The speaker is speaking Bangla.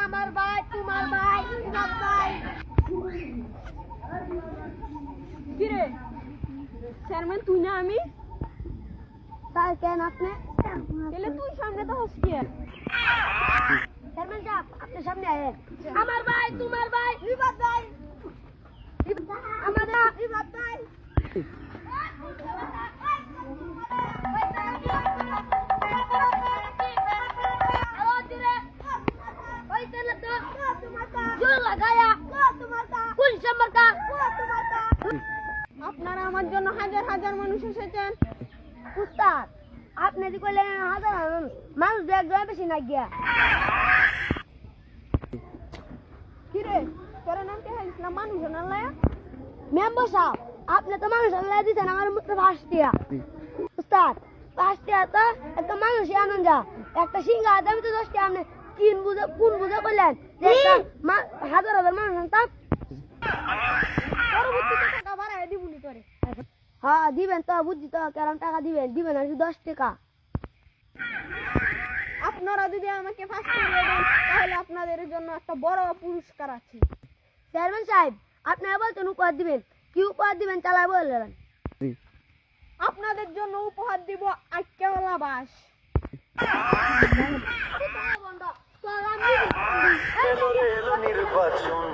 আমার ভাই তোমার ভাই তোমার ভাই কিরে চেয়ারম্যান তুই না আমি স্যার কেন আপনি তাহলে তুই সামনে তো হসকি চেয়ারম্যান সাহেব আপনি সামনে আয়েন আমার ভাই তোমার ভাই রিবাদ ভাই আমাদের রিবাদ ভাই আপনারা আমার জন্য হাজার হাজার মানুষ এসেছেন। উস্তাদ আপনি যদি কইলেন হাজার হাজার মানুষ দু একজন বেশি না গিয়া কিরে তোর নাম কি ইসলাম মানুষ আল্লাহ মেম্বার সাহেব আপনি তো মানুষ আল্লাহ দিচ্ছেন আমার মুখে ফাঁসটিয়া উস্তাদ ফাঁসটিয়া তো একটা মানুষই আনন্দ যা একটা সিঙ্গা দামি তো 10 টাকা আপনি কোন বুঝে করলেন হাজার হাজার মানুষ আনতাম পরবর্তীতে টাকা বাড়ায় দিবুনি তোরে। হ্যাঁ দিবেন তো বুঝছি তো কারণ টাকা দিবেন আর 10 টাকা আপনারা যদি আমাকে ফার্স্ট করে দেন তাহলে আপনাদের জন্য একটা বড় পুরস্কার আছে। চেয়ারম্যান সাহেব আপনারা বলতেন উপহার দিবেন কি উপহার দিবেন চালাই বললেন আপনাদের জন্য উপহার দিব আইক্যাওয়ালা বাস। নির্বাচন